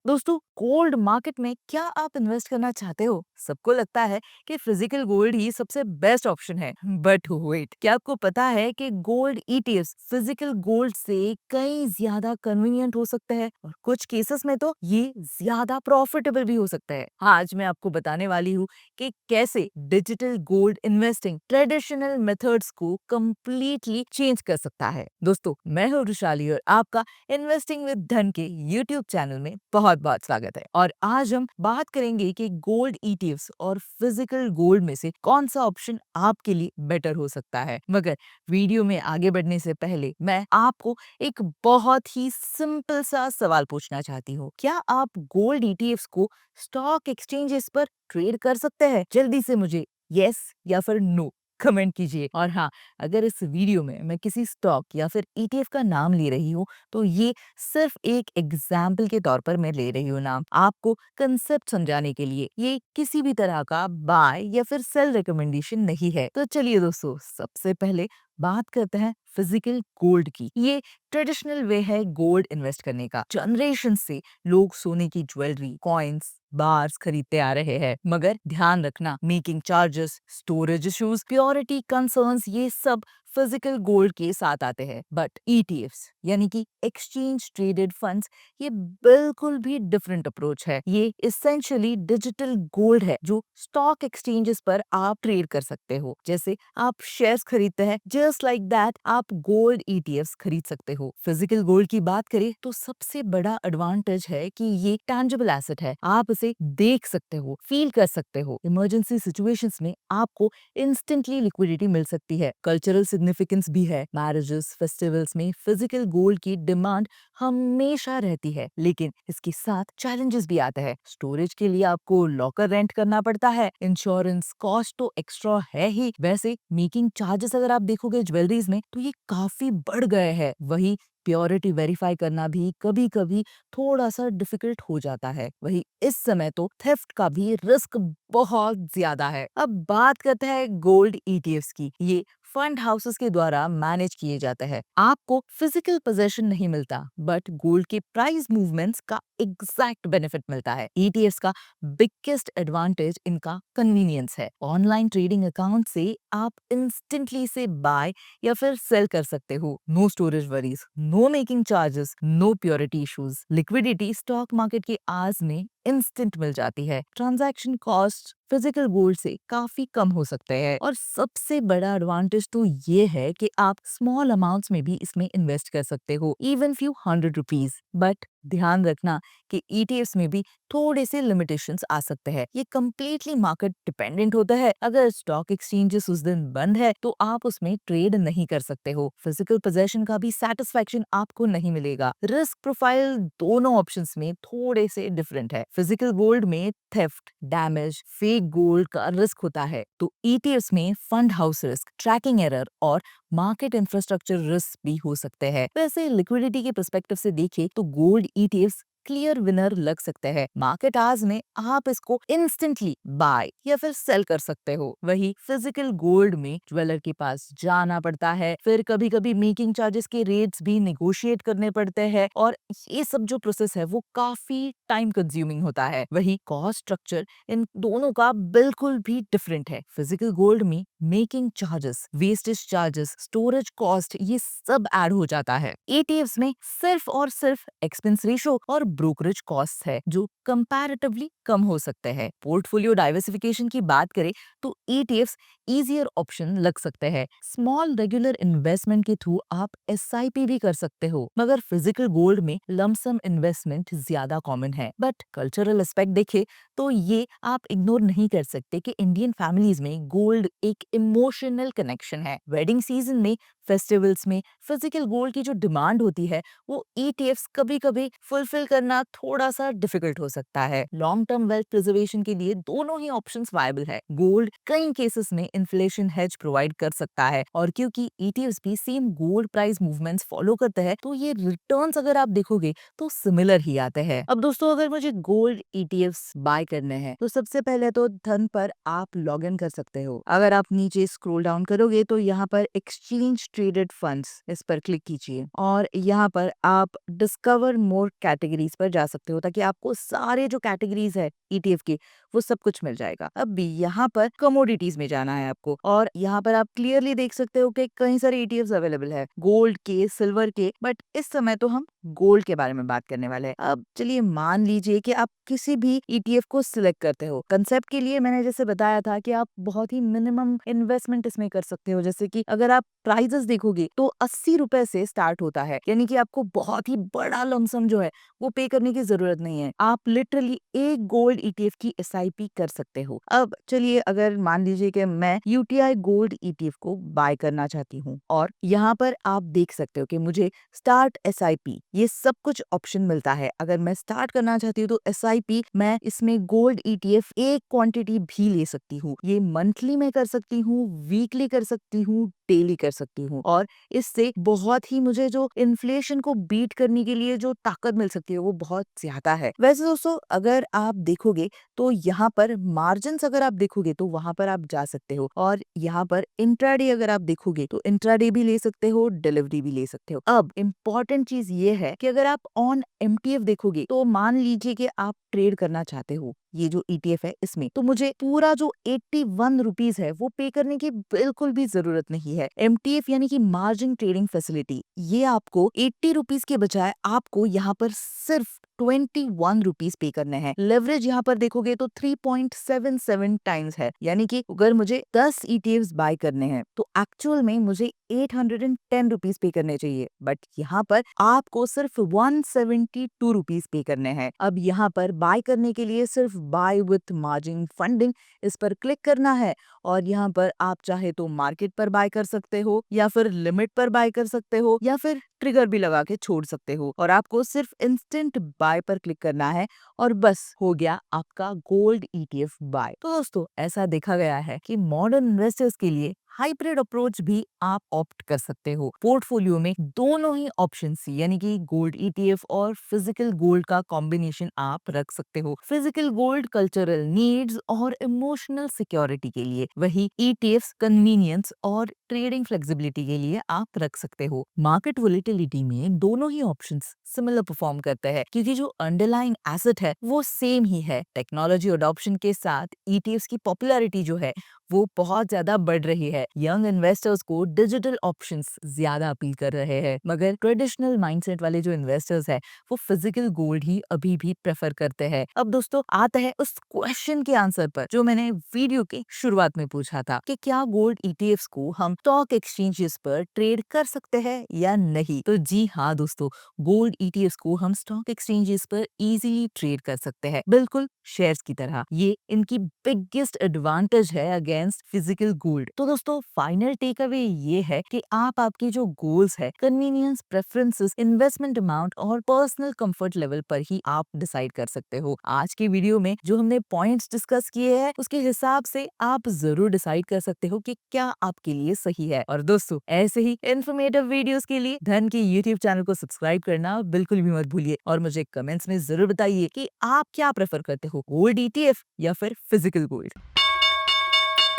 दोस्तों, gold market में क्या आप इन्वेस्ट करना चाहते हो? सबको लगता है कि फिजिकल गोल्ड ही सबसे बेस्ट ऑप्शन है, बट वेट, क्या आपको पता है कि गोल्ड ईटीएफ्स फिजिकल गोल्ड से कई ज्यादा कन्वीनियंट हो सकते हैं और कुछ केसेस में तो ये ज्यादा प्रॉफिटेबल भी हो सकता है। आज मैं आपको बताने वाली हूँ कि कैसे digital gold investing traditional methods को कंप्लीटली चेंज कर सकता है। दोस्तों, मैं हूँ रुशाली और आपका इन्वेस्टिंग विद धन के यूट्यूब चैनल में बहुत बहुत स्वागत है। और आज हम बात करेंगे कि गोल्ड ईटीएफ्स और फिजिकल गोल्ड में से कौन सा ऑप्शन आपके लिए बेटर हो सकता है। मगर वीडियो में आगे बढ़ने से पहले मैं आपको एक बहुत ही सिंपल सा सवाल पूछना चाहती हूँ। क्या आप गोल्ड ईटीएफ्स को स्टॉक एक्सचेंजेस पर ट्रेड कर सकते हैं? जल्दी से मुझे यस या फिर नो कमेंट कीजिए। और हाँ, अगर इस वीडियो में मैं किसी स्टॉक या फिर ईटीएफ का नाम ले रही हूँ तो ये सिर्फ एक एग्जाम्पल के तौर पर मैं ले रही हूँ नाम, आपको कंसेप्ट समझाने के लिए। ये किसी भी तरह का बाय या फिर सेल रिकमेंडेशन नहीं है। तो चलिए दोस्तों, सबसे पहले बात करते हैं फिजिकल गोल्ड की। ये ट्रेडिशनल वे है गोल्ड इन्वेस्ट करने का। जनरेशन से लोग सोने की ज्वेलरी, कॉइन्स, बार्स खरीदते आ रहे हैं। मगर ध्यान रखना, making charges, storage issues, purity concerns, ये सब फिजिकल गोल्ड के साथ आते हैं। बट ईटीएफ्स यानी कि एक्सचेंज ट्रेडेड फंड्स, ये बिल्कुल भी डिफरेंट अप्रोच है। ये इसेंशियली डिजिटल गोल्ड है जो स्टॉक एक्सचेंजेस पर आप ट्रेड कर सकते हो। जैसे आप शेयर्स खरीदते हैं, जस्ट लाइक दैट आप गोल्ड ईटीएफ्स खरीद सकते हो। फिजिकल गोल्ड की बात करें तो सबसे बड़ा एडवांटेज है कि ये टैंजिबल एसेट है। आप इसे देख सकते हो, फील कर सकते हो। इमरजेंसी सिचुएशंस में आपको इंस्टेंटली लिक्विडिटी मिल सकती है। कल्चरल सिग्निफिकेंस भी है। मैरिजेस, फेस्टिवल्स में फिजिकल गोल्ड की डिमांड हमेशा रहती है, लेकिन इसके साथ चैलेंजेस भी आते हैं। स्टोरेज के लिए आपको लॉकर रेंट करना पड़ता है, इंश्योरेंस कॉस्ट तो एक्स्ट्रा है ही। वैसे मेकिंग चार्जेस अगर आप देखोगे ज्वेलरीज में तो ये काफी बढ़ गए हैं। वही प्योरिटी वेरीफाई करना भी कभी कभी थोड़ा सा डिफिकल्ट हो जाता है। वही इस समय तो थेफ्ट का भी रिस्क बहुत ज्यादा है। अब बात करते हैं गोल्ड ईटीएफ्स की। ये फंड हाउसेस के द्वारा मैनेज किए जाते हैं। आपको फिजिकल पोजेशन नहीं मिलता, बट गोल्ड के प्राइस मूवमेंट्स का एग्जैक्ट बेनिफिट मिलता है। ईटीएफ्स का बिगेस्ट एडवांटेज इनका कन्वीनियंस है। ऑनलाइन ट्रेडिंग अकाउंट से आप इंस्टेंटली से बाय या फिर सेल कर सकते हो। No storage worries, no making charges, no purity issues. Liquidity stock market के आज में इंस्टेंट मिल जाती है। ट्रांजैक्शन कॉस्ट फिजिकल गोल्ड से काफी कम हो सकते हैं। और सबसे बड़ा एडवांटेज तो ये है कि आप स्मॉल अमाउंट्स में भी इसमें इन्वेस्ट कर सकते हो, इवन फ्यू 100 रुपीज। बट ध्यान रखना कि ईटीएफ्स में भी थोड़े से लिमिटेशंस आ सकते हैं। ये कम्प्लीटली मार्केट डिपेंडेंट होता है। अगर स्टॉक एक्सचेंजेस उस दिन बंद है तो आप उसमें ट्रेड नहीं कर सकते हो। फिजिकल पोजेशन का भी सेटिस्फैक्शन आपको नहीं मिलेगा। रिस्क प्रोफाइल दोनों ऑप्शंस में थोड़े से डिफरेंट है। फिजिकल गोल्ड में थेफ्ट, डैमेज, फेक गोल्ड का रिस्क होता है, तो ईटीएफ्स में fund house risk, tracking error और मार्केट इंफ्रास्ट्रक्चर रिस्क भी हो सकते हैं। वैसे लिक्विडिटी के पर्सपेक्टिव से देखें तो गोल्ड ईटीएफ्स क्लियर विनर लग सकते हैं। मार्केट आज में आप इसको इंस्टेंटली बाय या फिर सेल कर सकते हो। वही फिजिकल गोल्ड में ज्वेलर के पास जाना पड़ता है, फिर कभी कभी मेकिंग चार्जेस के रेट्स भी निगोशिएट करने पड़ते हैं और ये सब जो प्रोसेस है वो काफी टाइम कंज्यूमिंग होता है। वही कॉस्ट स्ट्रक्चर इन दोनों का बिल्कुल भी डिफरेंट है। फिजिकल गोल्ड में making charges, wastage charges, storage cost, ये सब ऐड हो जाता है। एटीएफ्स में सिर्फ और सिर्फ एक्सपेंस रेशो और ब्रोकरेज कॉस्ट है जो कंपैरेटिवली कम हो सकते हैं। पोर्टफोलियो डाइवर्सिफिकेशन की बात करें तो ईटीएफ्स इजियर ऑप्शन लग सकते हैं। स्मॉल रेगुलर इन्वेस्टमेंट के थ्रू आप एसआईपी भी कर सकते हो, मगर फिजिकल गोल्ड में लमसम इन्वेस्टमेंट ज्यादा कॉमन है। बट कल्चरल एस्पेक्ट देखे तो ये आप इग्नोर नहीं कर सकते कि इंडियन फैमिलीज में गोल्ड एक इमोशनल कनेक्शन है। वेडिंग सीजन में, फेस्टिवल्स में फिजिकल गोल्ड की जो डिमांड होती है वो ईटीएफ्स कभी कभी फुलफिल करना थोड़ा सा डिफिकल्ट हो सकता है। लॉन्ग टर्म वेल्थ प्रिजर्वेशन के लिए दोनों ही ऑप्शंस वायबल है। गोल्ड कई केसेस में इन्फ्लेशन हेज प्रोवाइड कर सकता है। और क्योंकि ईटीएफ्स भी same gold price movements follow करते हैं, तो ये रिटर्न्स अगर आप देखोगे तो सिमिलर ही आते हैं। अब दोस्तों, अगर मुझे गोल्ड ईटीएफ्स बाय करने हैं तो सबसे पहले तो धन पर आप लॉग इन कर सकते हो। अगर आप नीचे स्क्रॉल डाउन करोगे तो यहाँ पर एक्सचेंज ट्रेडेड फंड्स, इस पर क्लिक कीजिए और यहाँ पर आप डिस्कवर मोर कैटेगरीज पर जा सकते हो, ताकि आपको सारे जो कैटेगरीज है ईटीएफ के वो सब कुछ मिल जाएगा। अब यहाँ पर कमोडिटीज में जाना है आपको, और यहाँ पर आप क्लियरली देख सकते हो कि कई सारे ईटीएफ्स अवेलेबल है, गोल्ड के, सिल्वर के, बट इस समय तो हम गोल्ड के बारे में बात करने वाले हैं। अब चलिए मान लीजिए कि आप किसी भी ईटीएफ को सिलेक्ट करते हो। कंसेप्ट के लिए मैंने जैसे बताया था कि आप बहुत ही मिनिमम इन्वेस्टमेंट इसमें कर सकते हो। जैसे कि अगर आप प्राइजेस देखोगे तो 80 रुपए से स्टार्ट होता है, यानी कि आपको बहुत ही बड़ा लमसम जो है वो पे करने की जरूरत नहीं है। आप लिटरली एक गोल्ड ईटीएफ की एसआईपी कर सकते हो। अब चलिए, अगर मान लीजिए कि मैं यूटीआई गोल्ड ईटीएफ को बाय करना चाहती हूँ, और यहाँ पर आप देख सकते हो कि मुझे स्टार्ट एसआईपी, ये सब कुछ ऑप्शन मिलता है। अगर मैं स्टार्ट करना चाहती हूँ तो एसआईपी मैं इसमें गोल्ड ईटीएफ एक क्वांटिटी भी ले सकती हूँ। ये मंथली में कर सकती हूँ, वीकली कर सकती हूँ, डेली कर सकती हूँ, और इससे बहुत ही मुझे जो इन्फ्लेशन को बीट करने के लिए जो ताकत मिल सकती है वो बहुत ज्यादा है। वैसे दोस्तों, अगर आप देखोगे तो यहाँ पर मार्जिन्स अगर आप देखोगे तो वहां पर आप जा सकते हो, और यहाँ पर इंट्राडे अगर आप देखोगे तो इंट्राडे भी ले सकते हो, डिलीवरी भी ले सकते हो। अब इम्पोर्टेंट चीज ये है कि अगर आप ऑन एमटीएफ देखोगे तो मान लीजिए कि आप ट्रेड करना चाहते हो ये जो ईटीएफ है इसमें, तो मुझे पूरा जो 81 रुपीज है वो पे करने की बिल्कुल भी जरूरत नहीं है। एमटीएफ यानी कि मार्जिन ट्रेडिंग फैसिलिटी, ये आपको 80 रुपीज के बजाय आपको यहाँ पर सिर्फ 21 रुपीज पे करने हैं। लेवरेज यहाँ पर देखोगे तो 3.77 टाइम्स है, यानी कि अगर मुझे 10 ईटीएफ्स बाय करने हैं तो एक्चुअल में मुझे 810 रुपीज पे करने चाहिए, बट यहाँ पर आपको सिर्फ 172 रुपीज पे करने हैं। अब यहाँ पर बाय करने के लिए सिर्फ बाय विथ मार्जिन फंडिंग, इस पर क्लिक करना है, और यहाँ पर आप चाहे तो मार्केट पर बाय कर सकते हो, या फिर लिमिट पर बाय कर सकते हो, या फिर ट्रिगर भी लगा के छोड़ सकते हो, और आपको सिर्फ इंस्टेंट बाय पर क्लिक करना है, और बस हो गया आपका गोल्ड ईटीएफ बाय। तो दोस्तों, ऐसा देखा गया है कि मॉडर्न इन्वेस्टर्स के लिए हाइब्रिड अप्रोच भी आप ऑप्ट कर सकते हो। पोर्टफोलियो में दोनों ही ऑप्शंस यानी कि गोल्ड ईटीएफ और फिजिकल गोल्ड का कॉम्बिनेशन आप रख सकते हो। फिजिकल गोल्ड कल्चरल नीड्स और इमोशनल सिक्योरिटी के लिए, वही ईटीएफ कन्वीनियंस और ट्रेडिंग फ्लेक्सिबिलिटी के लिए आप रख सकते हो। मार्केट वोलेटिलिटी में दोनों ही ऑप्शंस सिमिलर परफॉर्म करते हैं, क्योंकि जो अंडरलाइंग एसेट है वो सेम ही है। टेक्नोलॉजी अडॉप्शन के साथ ईटीएफ की पॉपुलैरिटी जो है वो बहुत ज्यादा बढ़ रही है। यंग इन्वेस्टर्स को डिजिटल ऑप्शंस ज्यादा अपील कर रहे हैं, मगर ट्रेडिशनल माइंडसेट वाले जो इन्वेस्टर्स हैं वो फिजिकल गोल्ड ही अभी भी प्रेफर करते हैं। अब दोस्तों, आता है उस क्वेश्चन के आंसर पर जो मैंने वीडियो के शुरुआत में पूछा था कि क्या गोल्ड ईटीएफ्स को हम स्टॉक एक्सचेंजेस पर ट्रेड कर सकते हैं या नहीं। तो जी हाँ दोस्तों, गोल्ड ईटीएफ्स को हम स्टॉक एक्सचेंजेस पर इजीली ट्रेड कर सकते हैं, बिल्कुल शेयर्स की तरह। ये इनकी बिगेस्ट एडवांटेज है अगेंस्ट फिजिकल गोल्ड। तो दोस्तों, फाइनल टेक अवे ये है कि आप आपके जो गोल्स है, कन्वीनियंस, प्रेफरेंसेस, इन्वेस्टमेंट अमाउंट और पर्सनल कंफर्ट लेवल पर ही आप डिसाइड कर सकते हो। आज की वीडियो में जो हमने पॉइंट्स डिस्कस किए हैं उसके हिसाब से आप जरूर डिसाइड कर सकते हो कि क्या आपके लिए सही है। और दोस्तों, ऐसे ही इन्फॉर्मेटिव वीडियोस के लिए धन के यूट्यूब चैनल को सब्सक्राइब करना बिल्कुल भी मत भूलिए, और मुझे कमेंट्स में जरूर बताइए कि आप क्या प्रेफर करते हो, गोल्ड ईटीएफ या फिर physical gold.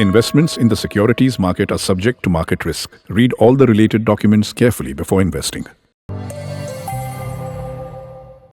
Investments in the securities market are subject to market risk. Read all the related documents carefully before investing.